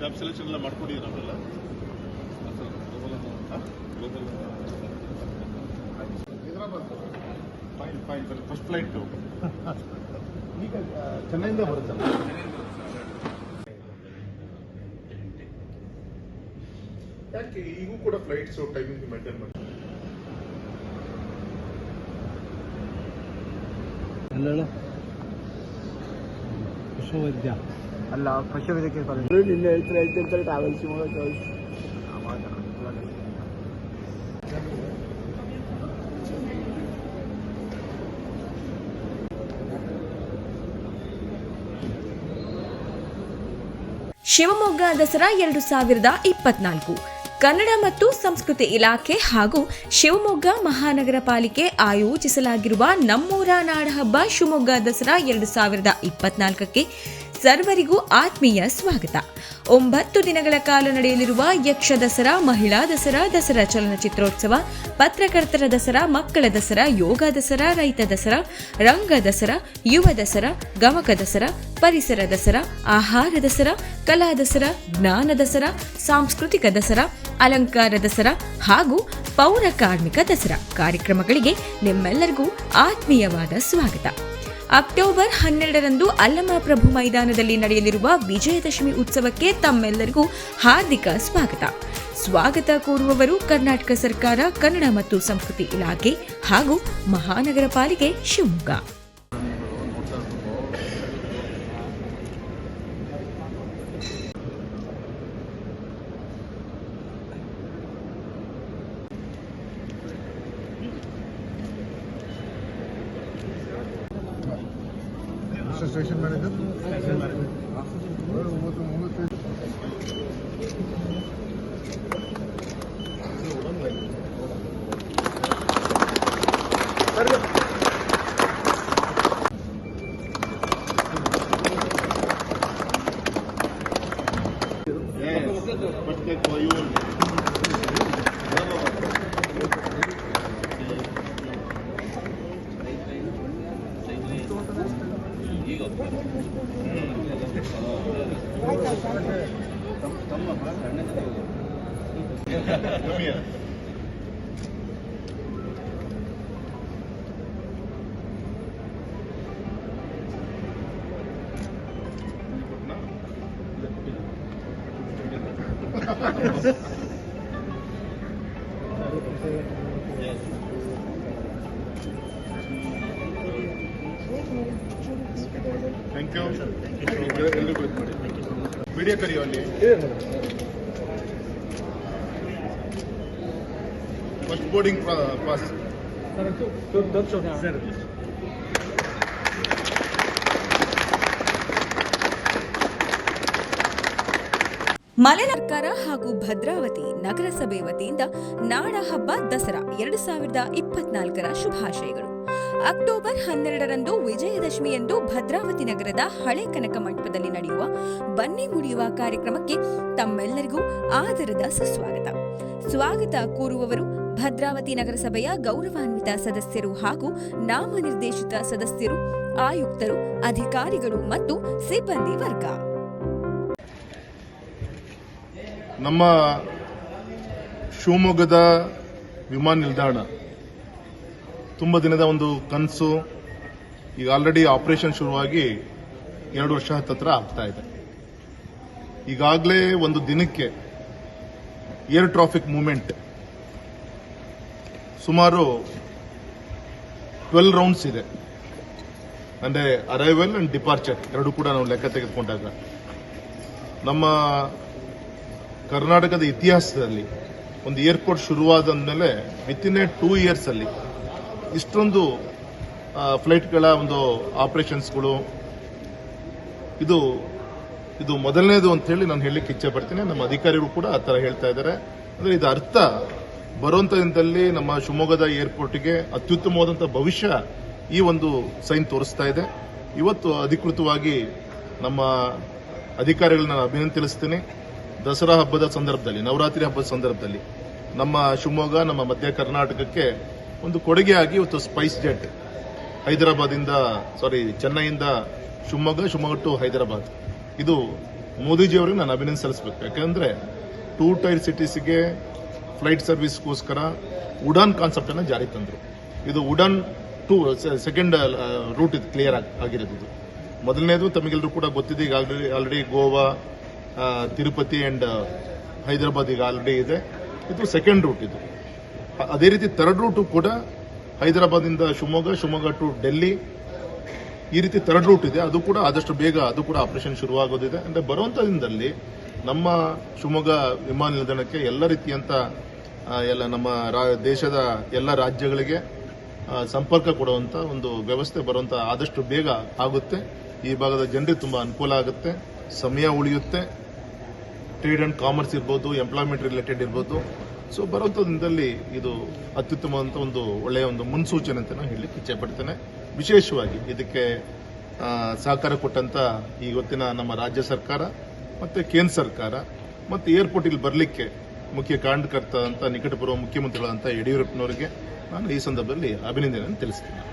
Staff selection ಎಲ್ಲ ಮಾಡ್ಕೊಂಡಿದ್ದೀರಾ ನಾವೆಲ್ಲ ಫೈನ್ ಫೈನ್ ಫಸ್ಟ್ ಫ್ಲೈಟ್ ಈಗ ಚೆನ್ನೈಯಿಂದ ಬರುತ್ತಲ್ಲ ಯಾಕೆ ಈಗೂ ಕೂಡ ಫ್ಲೈಟ್ಸ್ ಟೈಮಿಂಗ್ ಮೇಂಟೈನ್ ಮಾಡಿ ಅಲ್ಲ ಪಶುವೈದ್ಯ ಅಲ್ಲ ಪಶುವೈದ್ಯಕೀಯ ಕಾಲೇಜ್ ನಿನ್ನೆ ಹೇಳ್ತಾರೆ ಟ್ರಾವೆಲ್ಸ್ ಶಿವಮೊಗ್ಗ ದಸರಾ 2024 ಕನ್ನಡ ಮತ್ತು ಸಂಸ್ಕೃತಿ ಇಲಾಖೆ ಹಾಗೂ ಶಿವಮೊಗ್ಗ ಮಹಾನಗರ ಪಾಲಿಕೆ ಆಯೋಜಿಸಲಾಗಿರುವ ನಮ್ಮೂರ ನಾಡಹಬ್ಬ ಶಿವಮೊಗ್ಗ ದಸರಾ 2024ಕ್ಕೆ ಸರ್ವರಿಗೂ ಆತ್ಮೀಯ ಸ್ವಾಗತ. 9 ದಿನಗಳ ಕಾಲ ನಡೆಯಲಿರುವ ಯಕ್ಷ ದಸರಾ, ಮಹಿಳಾ ದಸರಾ, ದಸರಾ ಚಲನಚಿತ್ರೋತ್ಸವ, ಪತ್ರಕರ್ತರ ದಸರಾ, ಮಕ್ಕಳ ದಸರಾ, ಯೋಗ ದಸರಾ, ರೈತ ದಸರಾ, ರಂಗ ದಸರಾ, ಯುವ ದಸರಾ, ಗಮಕ ದಸರಾ, ಪರಿಸರ ದಸರಾ, ಆಹಾರ ದಸರಾ, ಕಲಾ ದಸರಾ, ಜ್ಞಾನ ದಸರಾ, ಸಾಂಸ್ಕೃತಿಕ ದಸರಾ, ಅಲಂಕಾರ ದಸರಾ ಹಾಗೂ ಪೌರ ಕಾರ್ಮಿಕ ದಸರಾ ಕಾರ್ಯಕ್ರಮಗಳಿಗೆ ನಿಮ್ಮೆಲ್ಲರಿಗೂ ಆತ್ಮೀಯವಾದ ಸ್ವಾಗತ. ಅಕ್ಟೋಬರ್ 12ರಂದು ಅಲ್ಲಮಪ್ರಭು ಮೈದಾನದಲ್ಲಿ ನಡೆಯಲಿರುವ ವಿಜಯದಶಮಿ ಉತ್ಸವಕ್ಕೆ ತಮ್ಮೆಲ್ಲರಿಗೂ ಹಾರ್ದಿಕ ಸ್ವಾಗತ ಕೋರುವವರು ಕರ್ನಾಟಕ ಸರ್ಕಾರ, ಕನ್ನಡ ಮತ್ತು ಸಂಸ್ಕೃತಿ ಇಲಾಖೆ ಹಾಗೂ ಮಹಾನಗರ ಪಾಲಿಕೆ Shivamogga. Station manager thank you. ಎಲ್ರಿಗೂ ವಿಡಿಯೋ ಕರಿಯೋ ಅಲ್ಲಿ ಫಸ್ಟ್ ಬೋರ್ಡಿಂಗ್ ಪಾಸ್ ಮಲೆನಾಡ ಹಾಗೂ ಭದ್ರಾವತಿ ನಗರಸಭೆ ವತಿಯಿಂದ ನಾಡ ಹಬ್ಬ ದಸರಾ 2024ರ ಶುಭಾಶಯಗಳು. ಅಕ್ಟೋಬರ್ 12ರಂದು ವಿಜಯದಶಮಿಯಂದು ಭದ್ರಾವತಿ ನಗರದ ಹಳೆ ಕನಕ ಮಂಟಪದಲ್ಲಿ ನಡೆಯುವ ಬನ್ನಿ ಮುಡಿಯುವ ಕಾರ್ಯಕ್ರಮಕ್ಕೆ ತಮ್ಮೆಲ್ಲರಿಗೂ ಆದರದ ಸ್ವಾಗತ ಕೋರುವವರು ಭದ್ರಾವತಿ ನಗರಸಭೆಯ ಗೌರವಾನ್ವಿತ ಸದಸ್ಯರು ಹಾಗೂ ನಾಮನಿರ್ದೇಶಿತ ಸದಸ್ಯರು, ಆಯುಕ್ತರು, ಅಧಿಕಾರಿಗಳು ಮತ್ತು ಸಿಬ್ಬಂದಿ ವರ್ಗ. ನಮ್ಮ ಶಿವಮೊಗ್ಗದ ವಿಮಾನ ನಿಲ್ದಾಣ ತುಂಬ ದಿನದ ಒಂದು ಕನಸು. ಈಗ ಆಲ್ರೆಡಿ ಆಪರೇಷನ್ ಶುರುವಾಗಿ 2 ವರ್ಷ ಹತ್ತಿರ ಆಗ್ತಾ ಇದೆ. ಈಗಾಗಲೇ ಒಂದು ದಿನಕ್ಕೆ ಏರ್ ಟ್ರಾಫಿಕ್ ಮೂವ್ಮೆಂಟ್ ಸುಮಾರು 12 ರೌಂಡ್ಸ್ ಇದೆ. ಅಂದರೆ ಅರೈವಲ್ ಅಂಡ್ ಡಿಪಾರ್ಚರ್ ಎರಡು ಕೂಡ ನಾವು ಲೆಕ್ಕ ತೆಗೆದುಕೊಂಡಾಗ ನಮ್ಮ ಕರ್ನಾಟಕದ ಇತಿಹಾಸದಲ್ಲಿ ಒಂದು ಏರ್ಪೋರ್ಟ್ ಶುರುವಾದ ಮೇಲೆ ವಿತಿನ್ 2 ಇಯರ್ಸ್ ಅಲ್ಲಿ ಇಷ್ಟೊಂದು ಫ್ಲೈಟ್ಗಳ ಒಂದು ಆಪರೇಷನ್ಸ್ಗಳು ಇದು ಮೊದಲನೇದು ಅಂತ ಹೇಳಿ ನಾನು ಹೇಳಲಿಕ್ಕೆ ಇಚ್ಛೆ ಪಡ್ತೀನಿ. ನಮ್ಮ ಅಧಿಕಾರಿಗಳು ಕೂಡ ಆ ಥರ ಹೇಳ್ತಾ ಇದ್ದಾರೆ. ಅಂದರೆ ಇದು ಅರ್ಥ ಬರುವಂತ ದಿನದಲ್ಲಿ ನಮ್ಮ ಶಿವಮೊಗ್ಗದ ಏರ್ಪೋರ್ಟ್ಗೆ ಅತ್ಯುತ್ತಮವಾದಂತಹ ಭವಿಷ್ಯ ಈ ಒಂದು ಸೈನ್ ತೋರಿಸ್ತಾ ಇದೆ. ಇವತ್ತು ಅಧಿಕೃತವಾಗಿ ನಮ್ಮ ಅಧಿಕಾರಿಗಳನ್ನ ಅಭಿನಂದಿಸ್ತೀನಿ. ದಸರಾ ಹಬ್ಬದ ಸಂದರ್ಭದಲ್ಲಿ, ನವರಾತ್ರಿ ಹಬ್ಬದ ಸಂದರ್ಭದಲ್ಲಿ ನಮ್ಮ ಶಿವಮೊಗ್ಗ, ನಮ್ಮ ಮಧ್ಯ ಕರ್ನಾಟಕಕ್ಕೆ ಒಂದು ಕೊಡುಗೆಯಾಗಿ ಇವತ್ತು ಸ್ಪೈಸ್ ಜೆಟ್ ಚೆನ್ನೈಯಿಂದ ಶಿವಮೊಗ್ಗ ಟು ಹೈದರಾಬಾದ್ ಇದು ಮೋದಿಜಿಯವರಿಗೆ ನಾನು ಅಭಿನಂದನೆ ಸಲ್ಲಿಸಬೇಕು. ಯಾಕಂದ್ರೆ 2 ಟೈರ್ ಸಿಟೀಸ್ಗೆ ಫ್ಲೈಟ್ ಸರ್ವಿಸ್ಗೋಸ್ಕರ ಉಡಾನ್ ಕಾನ್ಸೆಪ್ಟ್ ಅನ್ನು ಜಾರಿ ತಂದರು. ಇದು ಉಡಾನ್ 2 ಸೆಕೆಂಡ್ ರೂಟ್ ಇದು ಕ್ಲಿಯರ್ ಆಗಿರೋದು. ಇದು ಮೊದಲನೇದು ತಮಗೆಲ್ಲರೂ ಕೂಡ ಗೊತ್ತಿದೆ. ಈಗ ಆಲ್ರೆಡಿ ಗೋವಾ, ತಿರುಪತಿ ಅಂಡ್ ಹೈದರಾಬಾದ್ ಈಗ ಆಲ್ರೆಡಿ ಇದೆ. ಇದು ಸೆಕೆಂಡ್ ರೂಟ್. ಇದು ಅದೇ ರೀತಿ ಥರ್ಡ್ ರೂಟ್ ಕೂಡ ಹೈದರಾಬಾದ್ ಇಂದ ಶಿವಮೊಗ್ಗ ಟು ಡೆಲ್ಲಿ, ಈ ರೀತಿ ಥರ್ಡ್ ರೂಟ್ ಇದೆ. ಅದು ಕೂಡ ಆದಷ್ಟು ಬೇಗ ಅದು ಕೂಡ ಆಪರೇಷನ್ ಶುರುವಾಗೋದಿದೆ. ಅಂದ್ರೆ ಬರುವಂತ ದಿನದಲ್ಲಿ ನಮ್ಮ ಶಿವಮೊಗ್ಗ ವಿಮಾನ ನಿಲ್ದಾಣಕ್ಕೆ ಎಲ್ಲ ರೀತಿಯಂತ ಎಲ್ಲ ನಮ್ಮ ದೇಶದ ಎಲ್ಲ ರಾಜ್ಯಗಳಿಗೆ ಸಂಪರ್ಕ ಕೊಡುವಂತ ಒಂದು ವ್ಯವಸ್ಥೆ ಬರುವಂತ ಆದಷ್ಟು ಬೇಗ ಆಗುತ್ತೆ. ಈ ಭಾಗದ ಜನರಿಗೆ ತುಂಬಾ ಅನುಕೂಲ ಆಗುತ್ತೆ, ಸಮಯ ಉಳಿಯುತ್ತೆ. ಟ್ರೇಡ್ ಅಂಡ್ ಕಾಮರ್ಸ್ ಇರ್ಬೋದು, ಎಂಪ್ಲಾಯ್ಮೆಂಟ್ ರಿಲೇಟೆಡ್ ಇರ್ಬೋದು. ಸೊ ಬರುವಂತ ದಿನದಲ್ಲಿ ಇದು ಅತ್ಯುತ್ತಮವಾದಂಥ ಒಂದು ಒಳ್ಳೆಯ ಒಂದು ಮುನ್ಸೂಚನೆ ಅಂತ ನಾನು ಹೇಳಲಿಕ್ಕೆ ಇಚ್ಛೆ ಪಡ್ತೇನೆ. ವಿಶೇಷವಾಗಿ ಇದಕ್ಕೆ ಸಹಕಾರ ಕೊಟ್ಟಂತ ಇವತ್ತಿನ ನಮ್ಮ ರಾಜ್ಯ ಸರ್ಕಾರ ಮತ್ತೆ ಕೇಂದ್ರ ಸರ್ಕಾರ ಮತ್ತೆ ಏರ್ಪೋರ್ಟ್ ಇಲ್ಲಿ ಬರಲಿಕ್ಕೆ ಮುಖ್ಯ ಕಾರಣಕರ್ತ ಅಂತ ನಿಕಟಪೂರ್ವ ಮುಖ್ಯಮಂತ್ರಿಗಳಂತ ಯಡಿಯೂರಪ್ಪನವರಿಗೆ ನಾನು ಈ ಸಂದರ್ಭದಲ್ಲಿ ಅಭಿನಂದನೆಯನ್ನು ತಿಳಿಸ್ತೀನಿ.